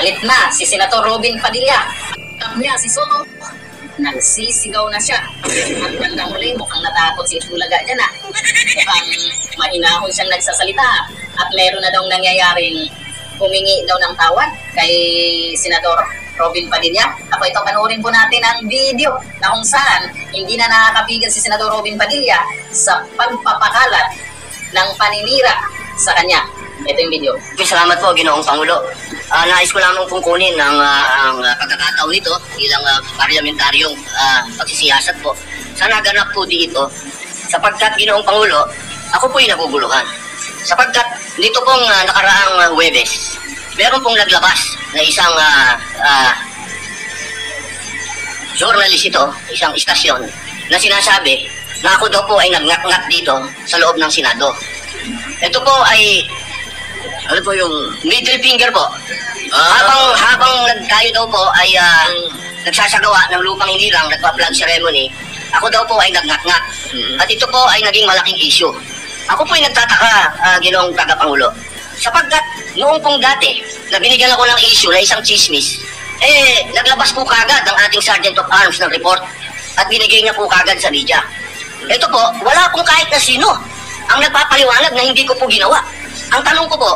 Galit na si Senator Robin Padilla. Tap niya si Soto. Nagsisigaw na siya. At bandang huli, mukhang natakot si Itbulaga dyan ah. Mukhang mahinahon siyang nagsasalita. At meron na daw nangyayaring humingi daw ng tawad kay Senator Robin Padilla. Ako ito, panoorin po natin ang video na kung saan hindi na nakakapigil si Senator Robin Padilla sa pagpapakalat ng paninira sa kanya. Ito yung video. Salamat po, Ginoong Pangulo. Nais ko lamang pong kunin ang pagkakataon nito bilang parlamentaryong pagsisiyasat po. Sa naganap po dito, sapagkat Ginoong Pangulo, ako po'y naguguluhan. Sapagkat dito pong nakaraang Huwebes, meron pong naglabas na isang journalist ito, isang istasyon, na sinasabi na ako daw po ay nagngat-ngat dito sa loob ng Senado. Ito po ay ano po yung middle finger po. Habang tayo daw po ay nagsasagawa ng lupang hinirang, nagpa-flag ceremony, ako daw po ay nagngat-ngat. At ito po ay naging malaking issue. Ako po ay nagtataka, Ginoong Tagapangulo, sapagkat noong pong dati na binigyan ako ng issue na isang chismis, naglabas po kagad ang ating Sergeant of Arms ng report at binigay niya po kagad sa media. Ito po, wala pong kahit na sino ang nagpapaliwanag na hindi ko po ginawa. Ang tanong ko po,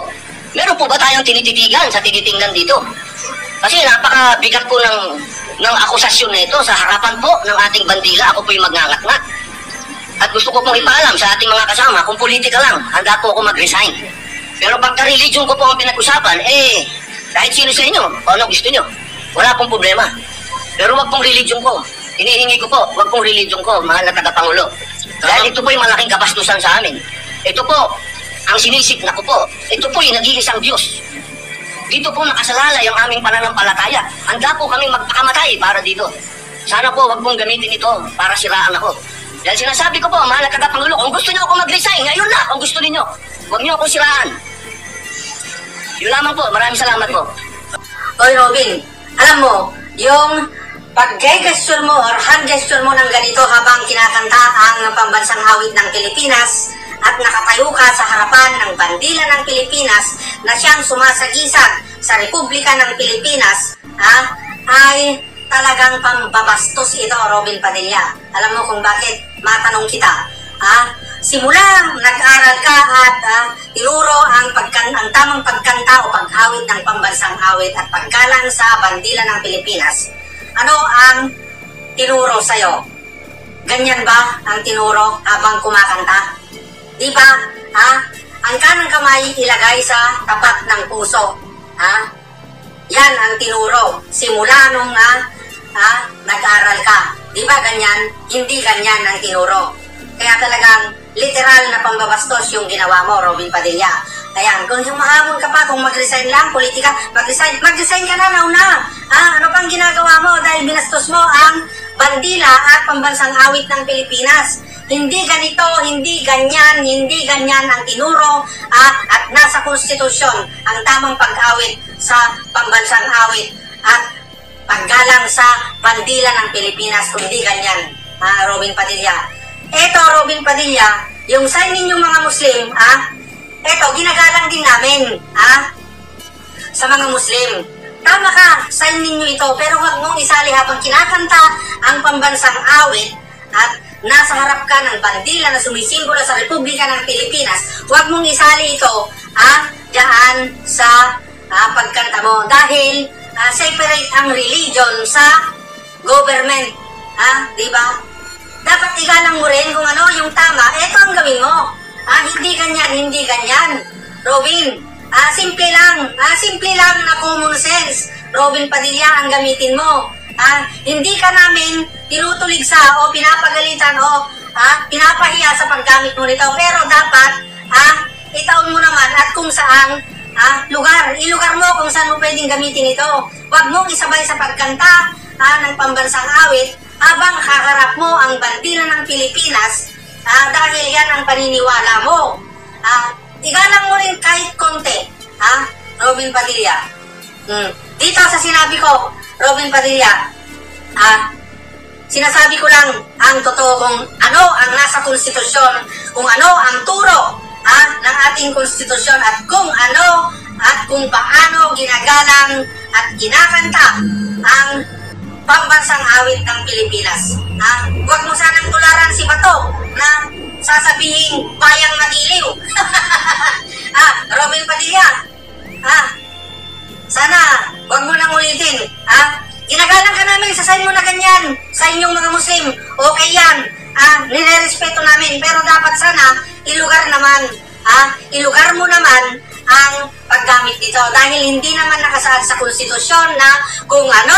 meron po ba tayong tinititigan sa tinitingnan dito? Kasi napakabigat po ng akusasyon na ito sa harapan po ng ating bandila. Ako po yung magngangat-ngat. At gusto ko pong ipaalam sa ating mga kasama, kung politika lang, handa po ako mag-resign. Pero pagka religion ko po ang pinag-usapan, kahit sino sa inyo, o ano gusto nyo, wala pong problema. Pero wag pong religion ko. Hinihingi ko po, wag pong religion ko, mahal na tagapangulo. Dahil ito po yung malaking kabastusan sa amin. Ito po, ang sinisik na ko po, ito po yung nag-iisang Diyos. Dito po nakasalalay ang aming pananampalataya. Handa po kaming magpakamatay para dito. Sana po wag pong gamitin ito para siraan ako. Dahil sinasabi ko po, mahal na tagapangulo, kung gusto niyo ako mag-resign, ngayon na, kung gusto niyo. Huwag niyo akong siraan. Yun lamang po, maraming salamat po. Oy Robin, alam mo, yung pag-gesture mo or hand-gesture mo ng ganito habang kinakanta ang pambansang awit ng Pilipinas at nakatayo ka sa harapan ng bandila ng Pilipinas na siyang sumasagisag sa Republika ng Pilipinas, ay talagang pambabastos ito, Robin Padilla. Alam mo kung bakit? Matanong kita. Simula nag-aral ka at tinuro ang tamang pagkanta o paghawid ng pambansang awit at paggalang sa bandila ng Pilipinas. Ano ang tinuro sa'yo? Ganyan ba ang tinuro habang kumakanta? Di ba? Ang kanang kamay ilagay sa tapat ng puso. Yan ang tinuro. Simula nung nag-aral ka. Di ba ganyan? Hindi ganyan ang tinuro. Kaya talagang literal na pambabastos yung ginawa mo, Robin Padilla. Kaya kung humahamon ka pa, kung mag-resign lang, politika, mag-resign ka na, nauna. Ano pang ginagawa mo dahil binastos mo ang bandila at pambansang awit ng Pilipinas? Hindi ganito, hindi ganyan ang tinuro at nasa konstitusyon ang tamang pag-awit sa pambansang awit at paggalang sa bandila ng Pilipinas, kundi ganyan, Robin Padilla. Eto, Robin Padilla, yung sign ninyong mga Muslim, eto, ginagalang din namin, sa mga Muslim. Tama ka, sign ninyo ito, pero huwag mong isali habang kinakanta ang pambansang awit at nasa harap ka ng bandila na sumisimbolo sa Republika ng Pilipinas. Huwag mong isali ito, dyan sa pagkanta mo. Dahil, separate ang religion sa government. Di ba? Dapat igalang mo rin kung ano yung tama. Ito ang gawin mo. Hindi ganyan. Robin, simple lang na common sense. Robin Padilla ang gamitin mo. Hindi ka namin tinutuligsa o pinapagalitan o pinapahiya sa paggamit mo nito. Pero dapat, itaon mo naman at kung saan ilugar mo kung saan mo pwedeng gamitin ito. Huwag mong isabay sa pagkanta ng pambansang awit habang kaharap mo ang bandila ng Pilipinas dahil yan ang paniniwala mo. Igalang mo rin kahit konti, Robin Padilla. Dito sa sinabi ko, Robin Padilla, sinasabi ko lang ang totoo kung ano ang nasa konstitusyon, kung ano ang turo ng ating konstitusyon at kung ano at kung paano ginagalang at kinakanta ang pambansang awit ng Pilipinas. Huwag mo sanang tularan si Bato na sasabihin bayang magiliw. Robin Padilla, sana huwag mo nang ulitin. Ginagalang ka namin sa sign mo na ganyan sa inyong mga Muslim. Okay yan. Nirerespeto namin, pero dapat sana ilugar naman. Ilugar mo naman ang paggamit dito dahil hindi naman nakasaad sa konstitusyon na kung ano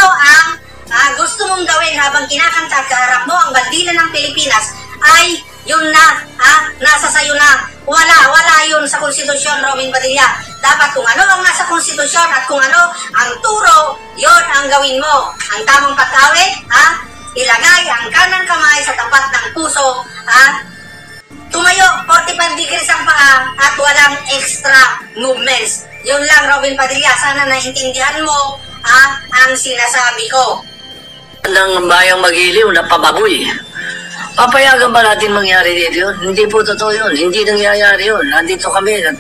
ang gusto mong gawin habang kinakanta at kaharap mo ang bandila ng Pilipinas ay yun na, nasa sayo na. Wala yun sa konstitusyon, Robin Padilla. Dapat kung ano ang nasa konstitusyon at kung ano ang turo, yon ang gawin mo. Ang tamang pag-awit, ilagay ang kanang kamay sa tapat ng puso, tumayo 45 degrees ang paa at walang extra movements. Yun lang, Robin Padilla. Sana naintindihan mo ang sinasabi ko. Ng bayang magiliw na pababoy. Papayagan ba natin mangyari dito yun? Hindi po totoo yun. Hindi nangyayari yun. Nandito kami at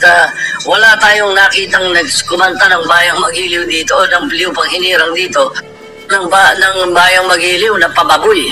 wala tayong nakitang nagkumanta ng bayang magiliw dito, ng liw pang hinirang dito, ng bayang magiliw na pababoy.